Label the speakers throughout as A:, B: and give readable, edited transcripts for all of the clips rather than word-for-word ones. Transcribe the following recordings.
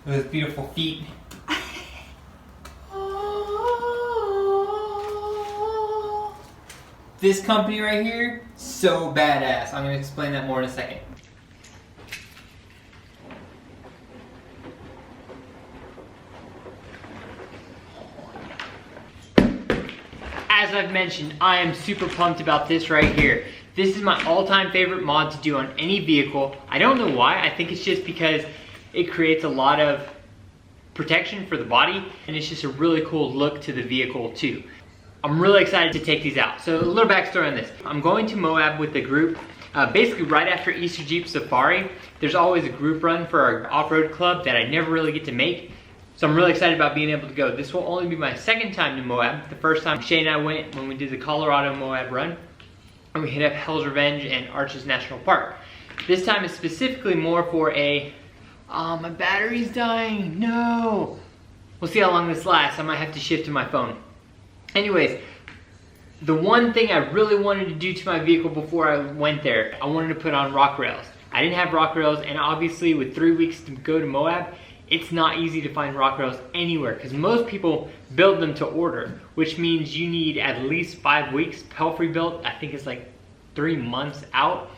A: Those beautiful feet. This company right here, so badass. I'm gonna explain that more in a second. As I've mentioned, I am super pumped about this right here. This is my all-time favorite mod to do on any vehicle. I don't know why, I think it's just because it creates a lot of protection for the body, and it's just a really cool look to the vehicle too. I'm really excited to take these out. So a little backstory on this. I'm going to MOAB with the group. Basically right after Easter Jeep Safari, there's always a group run for our off-road club that I never really get to make. So I'm really excited about being able to go. This will only be my second time to MOAB. The first time Shay and I went when we did the Colorado MOAB run, and we hit up Hell's Revenge and Arches National Park. This time is specifically more for a, my battery's dying, no. We'll see how long this lasts. I might have to shift to my phone. Anyways, the one thing I really wanted to do to my vehicle before I went there, I wanted to put on rock rails. I didn't have rock rails, and obviously with 3 weeks to go to MOAB, it's not easy to find rock rails anywhere because most people build them to order, which means you need at least 5 weeks. Pelfrey built, I think it's like 3 months out.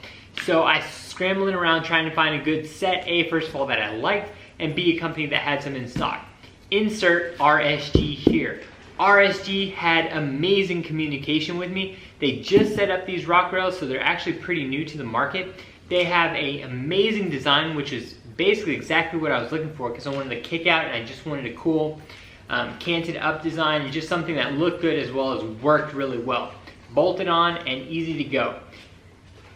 A: So I scrambling around trying to find a good set, A, first of all, that I liked, and B, a company that had some in stock. Insert RSG here. RSG had amazing communication with me. They just set up these rock rails, so they're actually pretty new to the market. They have an amazing design, which is basically exactly what I was looking for because I wanted to kick out and I just wanted a cool canted up design and just something that looked good as well as worked really well. Bolted on and easy to go.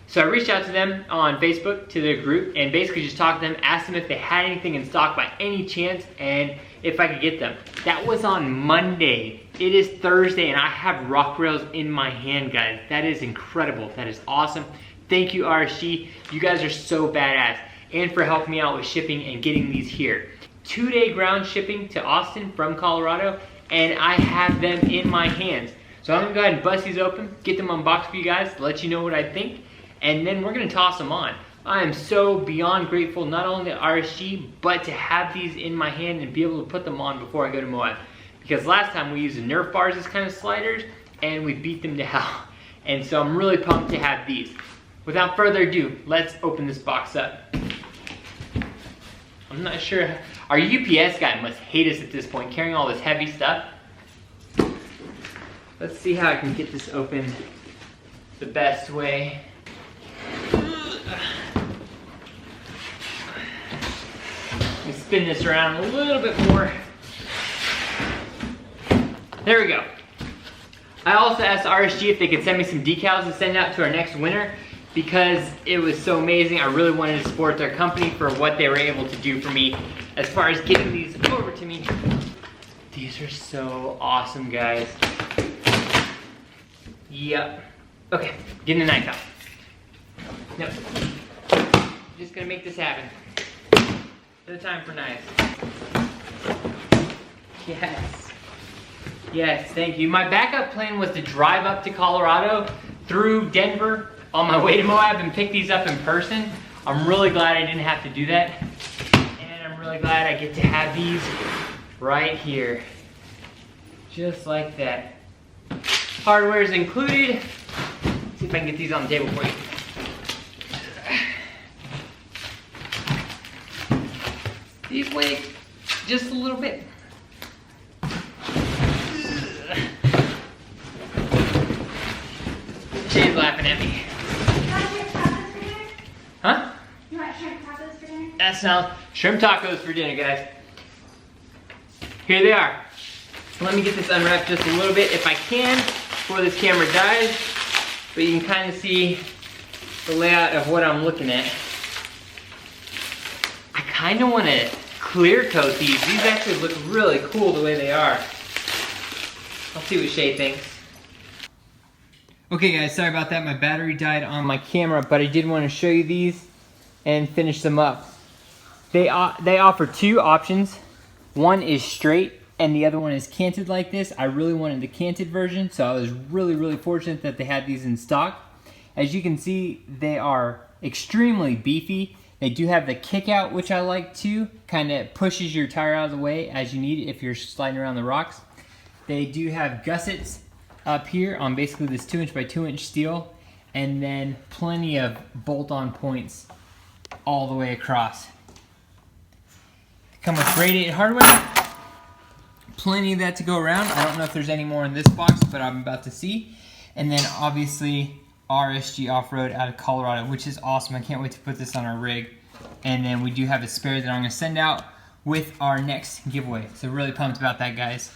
A: So I reached out to them on Facebook, to their group, and basically just talked to them, asked them if they had anything in stock by any chance and if I could get them. That was on Monday. It is Thursday and I have rock rails in my hand, guys. That is incredible. That is awesome. Thank you, RSG. You guys are so badass. And for helping me out with shipping and getting these here. 2-day ground shipping to Austin from Colorado, and I have them in my hands. So I'm gonna go ahead and bust these open, get them unboxed for you guys, let you know what I think, and then we're gonna toss them on. I am so beyond grateful not only to RSG, but to have these in my hand and be able to put them on before I go to MOAB. Because last time we used the Nerf bars as kind of sliders, and we beat them to hell. And so I'm really pumped to have these. Without further ado, let's open this box up. I'm not sure, our UPS guy must hate us at this point, carrying all this heavy stuff. Let's see how I can get this open the best way. Let me spin this around a little bit more. There we go. I also asked RSG if they could send me some decals to send out to our next winner because it was so amazing. I really wanted to support their company for what they were able to do for me as far as getting these over to me. These are so awesome, guys. Yep. Okay, getting the knife out. Nope. Just gonna make this happen. No time for knives. Yes. Yes, thank you. My backup plan was to drive up to Colorado through Denver on my way to MOAB and pick these up in person. I'm really glad I didn't have to do that. And I'm really glad I get to have these right here. Just like that. Hardware is included. Let's see if I can get these on the table for you. These weigh just a little bit. Shay's laughing at me. Huh?
B: You want shrimp tacos for dinner?
A: That sounds shrimp tacos for dinner, guys. Here they are. Let me get this unwrapped just a little bit if I can before this camera dies. But you can kind of see the layout of what I'm looking at. I kind of want to clear coat these. These actually look really cool the way they are. I'll see what Shay thinks. Okay guys, sorry about that. My battery died on my camera, but I did want to show you these and finish them up. They offer two options. One is straight and the other one is canted like this. I really wanted the canted version, so I was really fortunate that they had these in stock. As you can see, they are extremely beefy. They do have the kick out, which I like too. Kind of pushes your tire out of the way as you need it if you're sliding around the rocks. They do have gussets up here on basically this 2" by 2" steel, and then plenty of bolt-on points all the way across. They come with radiated hardware. Plenty of that to go around. I don't know if there's any more in this box, but I'm about to see. And then obviously RSG Offroad out of Colorado, which is awesome. I can't wait to put this on our rig. And then we do have a spare that I'm going to send out with our next giveaway. So really pumped about that, guys.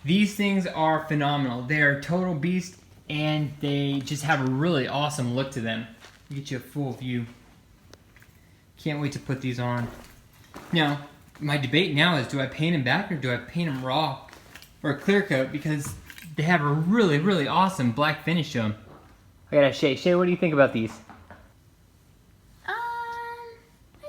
A: These things are phenomenal. They are total beast, and they just have a really awesome look to them. Get you a full view. Can't wait to put these on. Now, my debate now is, do I paint them back or do I paint them raw or clear coat, because they have a really, really awesome black finish to them. I gotta Shay. Shay, what do you think about these?
B: I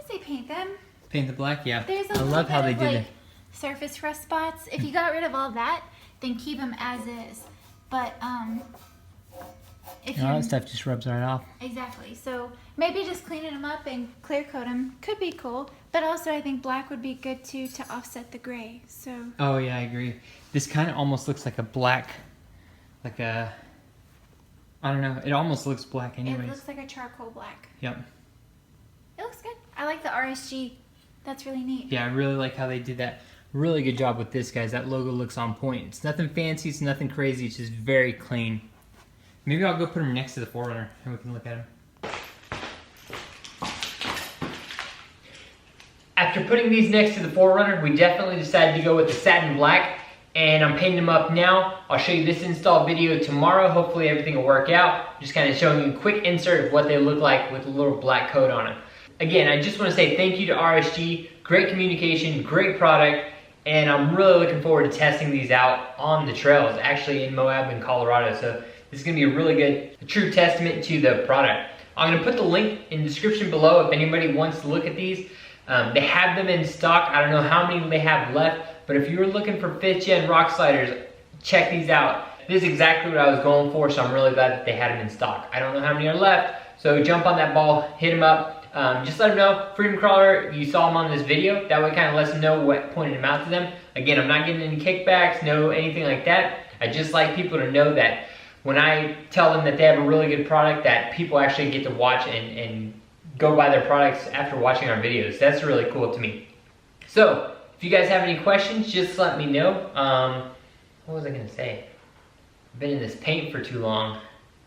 B: say paint them.
A: Paint the black, yeah.
B: There's
A: I love how they did it.
B: Surface rust spots. If you got rid of all that, then keep them as is. But if
A: all that stuff just rubs right off.
B: Exactly. So maybe just cleaning them up and clear coat them could be cool. But also I think black would be good too to offset the gray. So.
A: Oh yeah, I agree. This kind of almost looks like a black, like a. I don't know. It almost looks black anyways.
B: It looks like a charcoal black.
A: Yep.
B: It looks good. I like the RSG. That's really neat.
A: Yeah, I really like how they did that. Really good job with this, guys. That logo looks on point. It's nothing fancy. It's nothing crazy. It's just very clean. Maybe I'll go put them next to the 4Runner and we can look at them. After putting these next to the 4Runner, we definitely decided to go with the satin black. And I'm painting them up now. I'll show you this install video tomorrow. Hopefully everything will work out. Just kind of showing you a quick insert of what they look like with a little black coat on them. Again, I just want to say thank you to RSG. Great communication, great product, and I'm really looking forward to testing these out on the trails, actually in MOAB in Colorado. So this is going to be a really good, a true testament to the product. I'm going to put the link in the description below if anybody wants to look at these. They have them in stock. I don't know how many they have left. But if you were looking for 5th gen rock sliders, check these out. This is exactly what I was going for, so I'm really glad that they had them in stock. I don't know how many are left, so jump on that ball, hit them up. Just let them know, Freedom Crawler, you saw them on this video. That way kind of lets them know what pointed them out to them. Again, I'm not getting any kickbacks, no anything like that. I just like people to know that when I tell them that they have a really good product, that people actually get to watch and go buy their products after watching our videos. That's really cool to me. So, if you guys have any questions, just let me know. What was I gonna say? I've been in this paint for too long.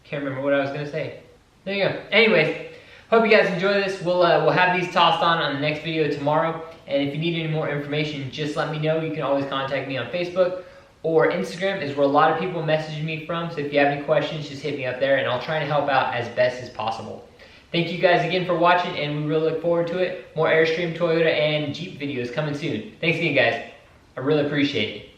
A: Can't remember what I was gonna say. There you go. Anyways, hope you guys enjoy this. We'll have these tossed on the next video tomorrow. And if you need any more information, just let me know. You can always contact me on Facebook or Instagram is where a lot of people message me from. So if you have any questions, just hit me up there and I'll try to help out as best as possible. Thank you guys again for watching, and we really look forward to it. More Airstream, Toyota, and Jeep videos coming soon. Thanks again, guys. I really appreciate it.